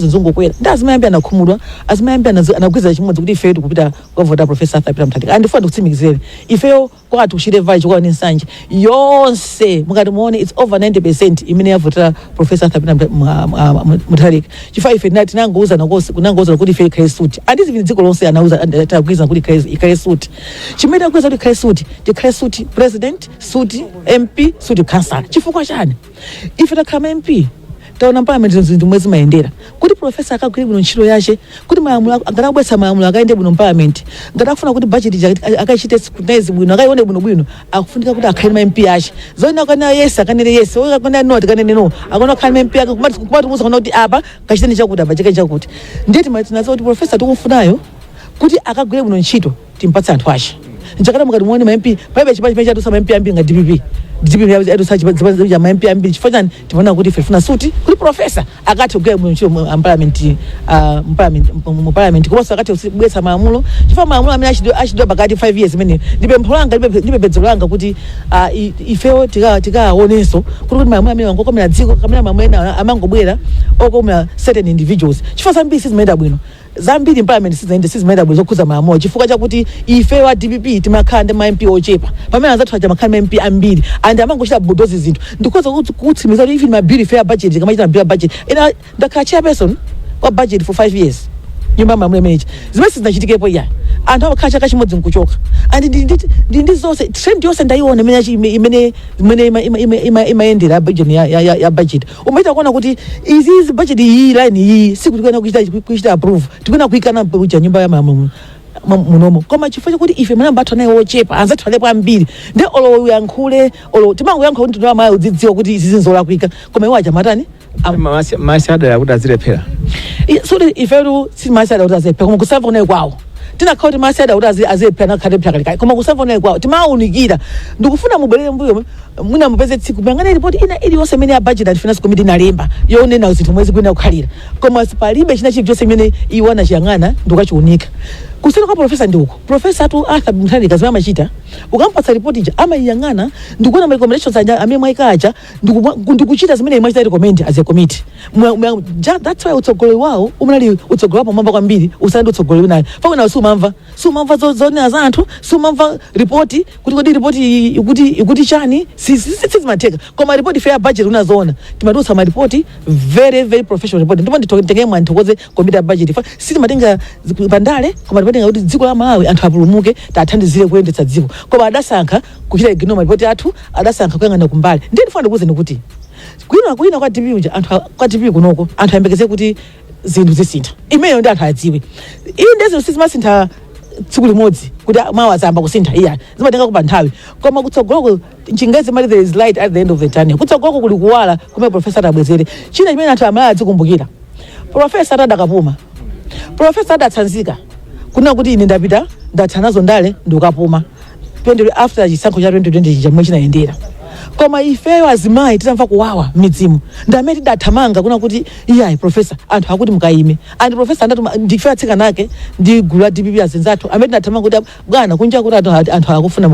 nzungu kwera ndi Azimayi ambiri anakhumudwa, Azimayi ambiri anagwiza chimodzi kuti ifeyo tikupita kukavota Professor Arthur Peter Mutharika. Andifuna ndikutsimikizire ifeyo kwati kuchite vari chokwana nsanje yonse mukati muone it's over 90% imene yavotera Professor Arthur Peter Mutharika. Chifukwa ife tinangouza kuti ife ikhale suti andizi vini dziko lonse anauza atagwiza kuti ikhale suti chimene agwiza kuti ikhale suti president, suti MP, suti councillor. Chifukwa chani ife takhala MP taona parliament zinthu mwezi mayendera kuti professor akagwire bwino ntchito yace kuti malamulo angadabwesa malamulo akaende bwino parliament ngadafuna kuti budget akachite scrutinize bwino akaione bwino akufunika kuti akhale ma MP yace zona kana yes akanene yes kana no akanene no akona akhale MP yake kumati muza kana kuti apa kachiteni chakuti apa cheke chakuti ndeti matinazo kuti professor tikumufunayo kuti akagwire bwino ntchito timpatsa anthu ace nchakana mukati muone ma MP paibe chipachi chatusa ma MP ambiri nga DPP yazo sachi ya ma MP ambiri chifanya tiona kuti ife funa suti kuti professor akati kugwira bwino ntchito mu parliament komanso akati kubwesa malamulo chifukwa malamulo amene achidwa pakati 5 years imene ndibe mphulanga ndibe pedzero langa kuti ifewo tikaonenso kuti malamulo amene wangokomera dziko kamene malamulo amangobwera okomera certain individuals chifukwa zambiri sizimayenda bwino zambiri parliament sizimayenda bwino zokhuza malamulo chifukwa chakuti ife wa DPP timakhala ndi ma MP ochepa pamene anzathu aja makhala ma MP ambiri and amangochita bulldoze zinthu ndikhoza kutsimiza kuti even ma bill fair budget kamachita bill budget ina ndakhala chairperson wa budget for 5 years nyumba malamulo manager zimene sizinachitikepo ya anthu amakhala chaka chimodzi nkuchoka and ndi zonse trend yonse ndaiona imene imayendera budget ya budget umaita kuona kuti izi budget iyi line iyi sikutikana kuchita approve tikuna kuikana kuja nyumba ya malamulo munomo koma chifukwa kuti ife mwana athu naye ochepa anzathu alepo ambiri ndi olo uyankhule olo timango yankho kuti ndo amayi udzidziwa kuti izi zinzola kuika koma iwo aja matani masada yakuti azilephera so ifetu si masada kuti azilephera koma kusamva naye kwawo tinakhala kuti masada kuti azilephera nakhalepera kalika koma kusamva naye kwawo timaunikira ndikufuna mubwerere mbuyo muna mupeze tsiku mangana report ina iliyonse imene ya budget and finance committee inalemba yonena zinthu mwezi kwina kukhalira koma palibe china chilichonse imene iwana chiyang'ana ndikachiunika kusina kwa professor ndiuko professor atu Arthur Mutharika zimene amachita ukampatsa report ija amayiyang'ana ndikuona ma recommendations anja amene mwaikaja ndikuchita zimene imachita recommend as a committee that's why utsogoleri wawo umunali utsogoleri pamwamba kwambiri usandi utsogoleri nayo pakuna sumamva zonena za anthu sumamva report kuti kodi report ikuti chani sizimatheka koma report fair budget unazoona timatusa ma report very very professional report ndipo nditengeye mwanthokoze committee ya budget sitimatenga pandale koma timatenga kuti dziko la Malawi anthu apulumuke tathandizire kuyendetsa dziko koma adasankha kuchita ignore report athu adasankha kuyang'ana kumbali ndiye ndifuna ndikuwuzeni kuti kwina kwa DPP uja anthu kwa DPP kunoko anthu ayembekeze kuti zinthu zisintha imeneyo ndi anthu adziwe iyi ndezino sizimasintha tsiku limodzi kuti mawa azamba kusintha iya zimatenga kupa nthawi koma kutsogoloko chingezi mali there is light at the end of the tunnel kutsogoloko kuli kuwala kumene professor abwezere china chimene anthu amalawi azikumbukira professor adakapuma professor adatsanzika kuna kuti ine ndapita ndathanazo ndale ndikapuma after chisankho cha 2020 chamwe chinayendera koma ifeyo Azimayi titamva kuwawa midzimu ndamene tidathamanga kuna kuti iyayi professor anthu akuti mukaime and professor andati ndife atsika nake ndi gulu la DPP azinzathu amene tidathamanga kuti bwana kunja kuti anthu akufuna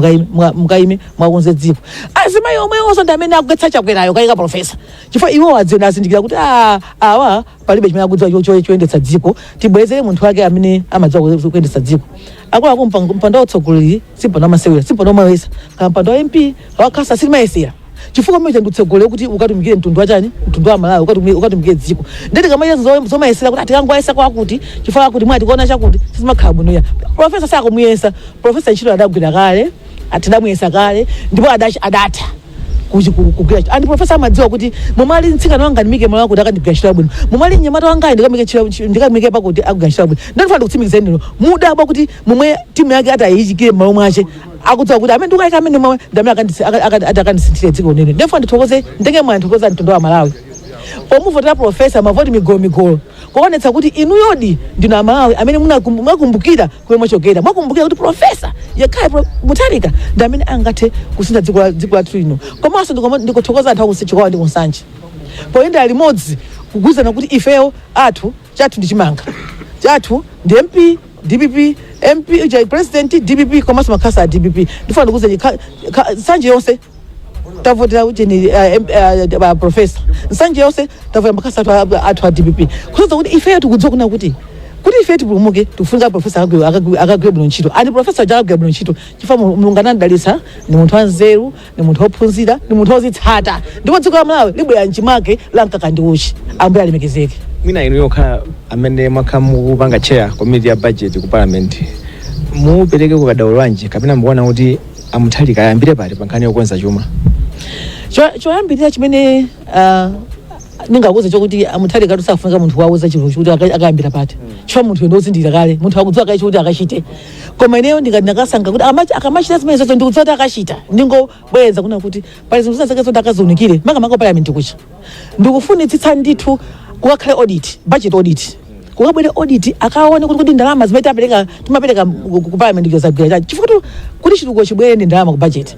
mukaime mwakonze dziko Azimayi omwe onse ndamene akugwetsa chakwerayo kaika professor chifukwa iwo adziona azindikira kuti awa palibe chimene akudziwa choyendetsa dziko tibwezere munthu wake amene amadziwa kuyendetsa dziko akulu mpando utsogoleri simpando amasewera simpando amawesa kampando wa MP wakasa simayesera chifukwa mwe ndutsogoleri kuti ukatumikire mtundu wachani mtundu wa Malawi ukatumikire dziko ndeti kama zomayesera kuti atikangwayesa kwakuti chifukwa kuti mwati kuona chakuti sizimakhala bwino ya professor sakumuyesa professor ntchito adagwira kale atidamuyesa kale ndipo adatha kugwira and professor amadziwa kuti mumali ntsika wanga ndimike mwana kuti akandigashira bwino mumali nyamata wanga ndikamike pakuti akugashira bwino ndifuna ndikutsimikizeni ndino mudabwa kuti mumwe timu yake atayikire malo mwache akudziwa kuti amene ndikayika amene mwe ndamene akandisintire dziko nene ndifuna ndithokoze ndenge mwanthokoza mtundu wa Malawi pomuvotera professor mavoti migolo kuonetsa kuti inu yodi ndino Malawi amene mwakumbukira kumwe mwachokera mwakumbukira kuti professor yakhala Mutharika ndamene angathe kusintha dziko lathu lino komanso ndikuthokoza anthu akusichikowa ndi kunsanje poyenda limodzi kugwizana kuti ifeyo athu chathu ndi chimanga chathu ndi MP DPP MP president DPP komanso makhasa a DPP ndifuna ndikuze sanje yonse tavotera ucheni professor nsanje yose tavotera makasatu athu a DPP kuzoza kuti ife tikudziwa kuna kuti ife tipulumuke tifunga professor akagwe bwino ntchito ani professor akagwe bwino ntchito chifukwa mulungu anadalitsa ni munthu wanzeru ni munthu wophunzira ni munthu wozitsata ndipo dziko la Malawi libwera mchimake la mkakandi uchi ambuye alemekezeke. Mwina inu yokha amene mwakha mukupanga chair committee ya budget ku parliament mupereke kukadaulo wanji kapena mukuona kuti amuthalika ayambire pati pankhani yokonza chuma choyambirira chimene ningakuza chokuti amuthalika tusafunga munthu wauza chinthu kuti akayambira pati chifukwa munthu ndozindira kale munthu akudziwa kale kuti akachite koma ineyo ndikasanga kuti akamachita zimene zonse ndikudziwa kuti akachita ndingobweza kuna kuti pali zinthu zake zoti akaziunikire makamaka parliament kucha ndikufunitsitsa ndithu kukakhale audit budget audit kukabwere audit akaone kuti ndalama zimene timapereka ku parliament yozagwira chani chifukwa kuti chitukuko chibwere ndi ndalama ku budget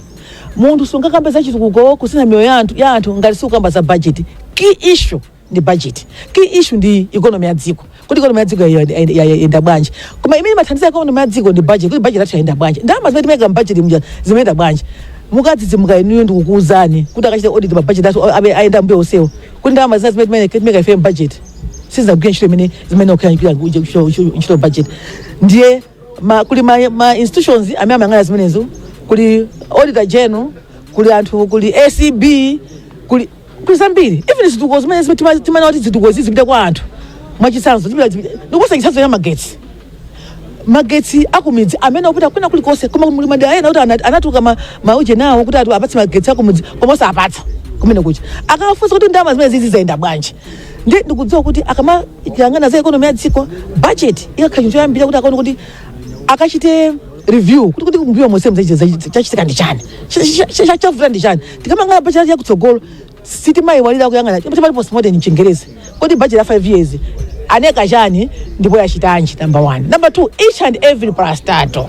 munthu sungakamba za chitukuko kusina miyoyo ya anthu ngati sikukamba za budget. Key issue ndi budget, key issue ndi economy ya dziko kuti economy ya dziko yaenda bwanji koma imene mathandiza economy ya dziko ndi budget kuti budget yathu yaenda bwanji ndalama zimene timeka budget mja zimeenda bwanji mukadzidzimuka inuyo ndikukuuzani kuti akachita audit pa budget athu aenda mbuyo onsewo kuti ndalama zimene timeka ife budget sizagwira ntchito imene zimene okuyambira ntchito budget ndiye kuli ma institutions amene amayang'ana zimenezo kuli auditor general kuli anthu kuli ACB kuli zambiri even zitukuko zimene timana kuti zitukuko zipite kwa anthu mwachitsanzo ndikuposa chitsanzo ya magetsi akumidzi amene akupita kwina kulikonse koma muli madera ena kuti anatuka mauje nawo kuti apatse magetsi akumidzi koma osapatsa kumene kucha akafunsa kuti ndalama zimene zizi zaenda bwanji ndikudziwa kuti akamayang'ana za economy ya dziko budget ikakhala chinthu choyambira kuti akaone kuti akachite review kuti kumbuyo mose chachitika ndi chani chavuta ndi chani tikamang'ana budget yakutsogolo sitimayiwalira kuyang'ana pali postmortem mchingerezi kuti budget ya 5 years aneka chani ndipo yachitanji number 1 number 2 each and every parastato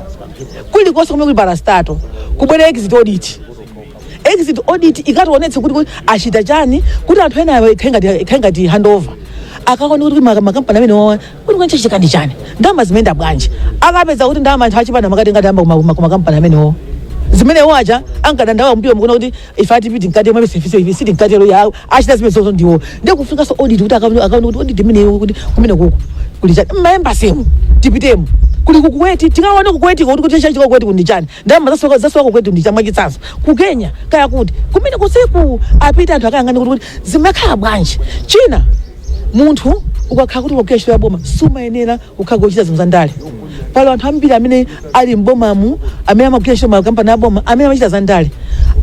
kulikonse kumene kuli parastato kubwera exit audit ikationetse kuti achita chani kuti anthu ena ikhaingati handover akaona kuti makampani amene kuti chachitika ndi chani ndalama zimeenda bwanji akapeza kuti ndalama anthu achipanda makati ngati amba kumakampani amenewo zimene wacha angadandawa mbiyo mukuna kuti if atipiti nkati mwe service hivi siti nkati ya achita zimene zozo ndiwo ndikufika so audit kuti akaona kuti audit imene kuti kumene kuku kulicha embassy tipitemo kuli kukuweti tikaona kukuweti kuti chachi kukuweti ndi chani ndalama zasoka kukuweti ndi chani mwachitsanzo ku Kenya kaya kuti kumene kusiku apita anthu akayang'ana kuti zimakhala bwanji china munthu ukakhala kuti wakuyashira ntchito ya boma sumayenera kukhala kuchita zinthu za ndale pali anthu ambiri amene ali mbomamu amene amakuyashira ntchito makampani aboma amene amachita za ndale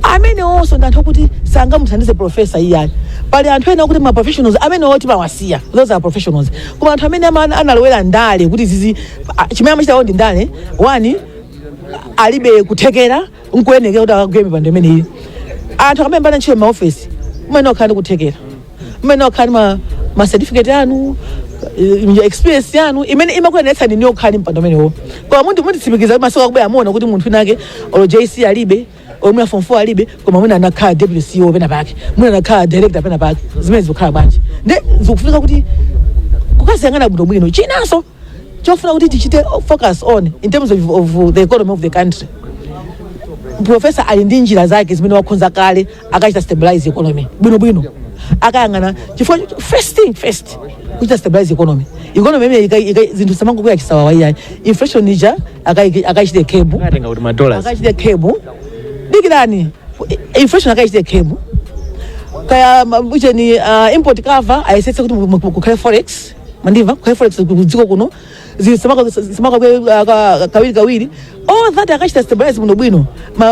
amene onso ndi anthu kuti sangamuthandize professor iyani pali anthu ena kuti ma professionals amene oti mawasiya those are professionals koma anthu amene analowera ndale kuti zizi chimene amachita ndi ndale wani alibe kuthekera nkuyenekera kuti akagweme mipando imeneyi anthu amene ambana ntchito ma office umene okhala ndi kuthekera umene okhala ma certificate anu experience yanu imene imakuyenetsa ndi okhala mpando umenewo koma munthu mutitsimikiza masoka kubera amona kuti munthu nake olo JC alibe omwe form 4 alibe koma mwina anakhala deputy CEO pena pake mwina anakhala director pena pake zimene zikukhala bwanji zikufunika kuti kukasiyang'ana bwino chinanso chofuna kuti tichite focus on in terms of the economy of the country. Professor ali ndi njira zake zimene wakhonza kale akachita stabilize economy bwino akayang'ana chifukwa first kuchita stabilize economy imene zinthu samango kuya chisawa waiyayi inflation nija akachite kebu akachite kebu dikirani inflation akachite kebu kaya ucheni import cover ayesetse kuti kukhale forex mandiva kukhale forex kudziko kuno zisamaka kawiri all that akachita stabilize bwino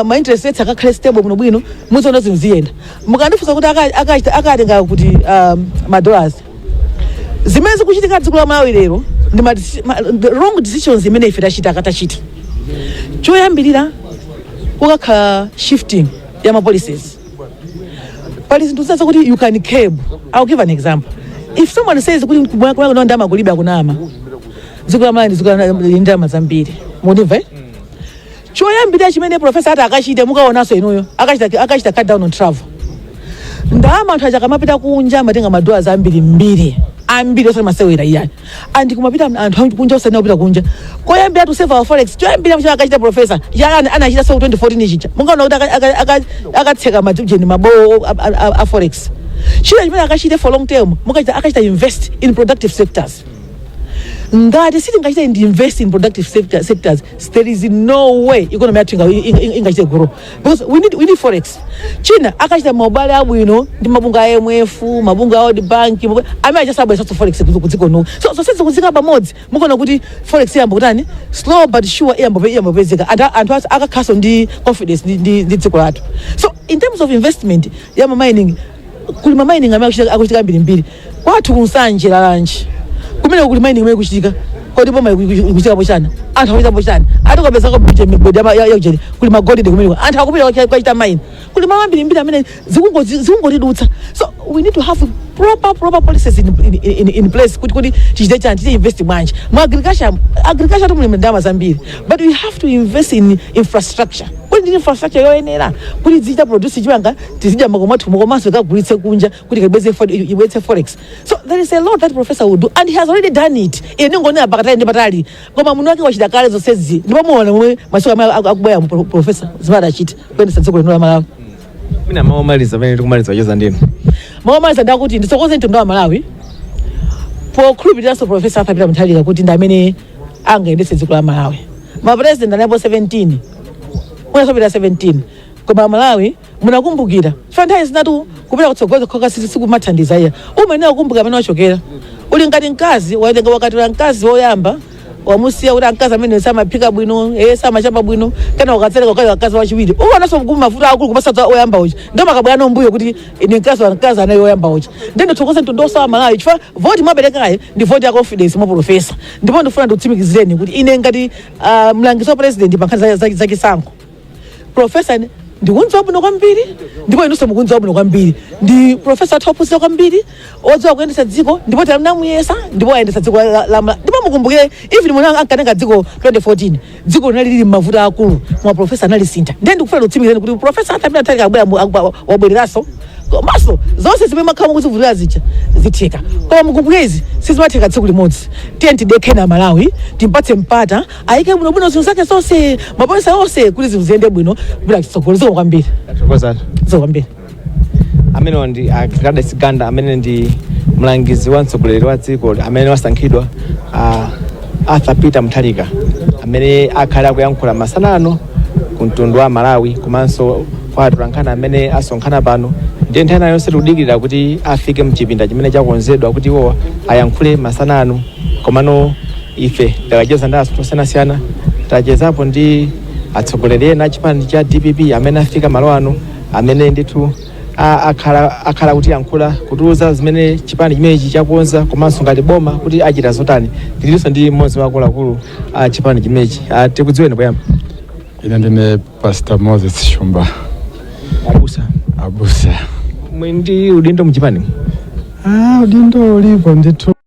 ma interest rates akakhale stable bwino muzoona zinthu ziyenda mukandifunsa kuti akatenga kuti ma dollars zimene zikuchitika dziko la Malawi lero ndi wrong decisions imene ife tachita choyambirira kukakhala shifting ya ma policies pali zinthu zasa kuti you can curb. I'll give an example. If someone says kuti kuna ndama kulibe akunama dziko la Malawi ndi ndama zambiri mundiva choyambirira chimene professor ati akachite mukaonanso inuyo akachita cut down on travel ndama anthu akamapita kunja amatenga madollars ambiri ambiri osati masewera iyani andi kumapita anthu kunja osati kupita kunja koyambira to save our forex choyambira mchaka akachita professor yana anachita so 2014 chicha mungaona kuti akatseka majeni mabowo a forex chira chimene akachita for long term akachita invest in productive sectors. Ngati sitingachita invest in productive sectors, there is no way economy yathu ingachite grow because we need forex. China akachita mobile abwino ndi mabunga a MF, mabunga a World Bank, amene achasabwe sa forex kudziko no. So sense kuzika pamodzi mukuona kuti forex yambo kutani slow but sure yambo pezeka anthu akakhaso ndi confidence ndi dziko lathu. So in terms of investment ya mining, kuli mining amene akuchitika mbiri kwathu kunsanje lalanje kumene kuli mining imene kuchitika kodi boma ikuchitika pochana anthu akuchita pochana atikapeza ko bije migodi ya ujeni kuli magolide kumene anthu akupita kwachita mine kuli mambiri amene zikungotidutsa. So we need to have proper policies in place kuti tichite chani tichite invest mwanje mu agriculture tumuli ndama zambiri but we have to invest in infrastructure. Kuti infrastructure yoyenera kuti zichita produce chipanga tizidya makomatu mukomanso kagulitse kunja kuti ibwetse forex. So there is a lot that professor will do and he has already done it. Ine ngone pakatali ndi patali koma muno wake wachita kale zonsezi ndipo muona momwe masuku amene akubwera mu professor zimada achita kwendesa dziko lino la Malawi. Mina maomaliza pamene tikumaliza wachoza ndinu maomaliza ndakuti ndisokoze mtundu wa Malawi pokhulupiriraso professor apapita muthalika kuti ndi amene angayendetse dziko la Malawi. Ma president anapo 17 unasopita 17 koma Malawi munakumbukira fantai zinatu kupita kutsogoza khoka siku mathandiza iya umenera kukumbuka amene wachokera uli ngati mkazi waitenga wakati wa mkazi woyamba wamusiya uri mkazi amene samaphika bwino samachapa bwino kana ukatseleka ukali wakazi wachiwiri uwanaso mkuma mafuta akulu kupasa oyamba uchi ndo makabwana mbuyo kuti ine mkazi anayo oyamba uchi ndendo thokoza mtundu wa Malawi chifukwa vote mwaberekaye ndi vote ya confidence mwa professor ndipo ndifuna ndikutsimikizireni kuti ine ngati mlangizi wa president pankhani za chisankho professor ndikunza bwino kwambiri ndipo inunso mukunza bwino kwambiri ndi professor atopusira kwambiri odziwa kuyendetsa dziko ndipo tamnamuyesa ndipo ayendetsa dziko la ndipo mukumbukire even mwana ankanenga dziko 2014 dziko linali lili mavuta akulu mwa professor anali sintha ndiye ndikufuna kutsimikizeni kuti professor atamira talika abwera wabwereraso komanso zonse zimene makhamu kuzivulira zicha zitheka koma mukumbukezi sizimatheka tsiku limodzi tiye tidekhe Malawi timpatse mpata ayike bwinobwino zinthu zake zonse mapolisa onse kuti ziyende bwino bila chitsogolo kwambiri kwambiri amene ndi Agriculture Siganda amene ndi mlangizi wa mtsogoleri wa dziko amene wasankhidwa Arthur Peter Muthalika amene akhala akuyankhula masanano ku mtundu wa Malawi komanso kwa atolankhani amene asonkhana pano ndiye nthani yonse tikudikirira kuti afike mchipinda chimene chakonzedwa kuti iwo ayankhule masanano komano ife takacheza ndi anthu osiyanasiyana tachezapo ndi atsogoleri ena chipani cha DPP amene afika malo ano amene ndithu akhala kuti yankhula kutiuza zimene chipani chimenechi chakonza komanso ngati boma kuti achita zotani. Tilinso ndi mmodzi wa akuluakulu chipani chimenechi tikudziweni poyamba. Ine ndine Pastor Moses Shumba abusa ndi udindo mchipani udindo ulipo ndithu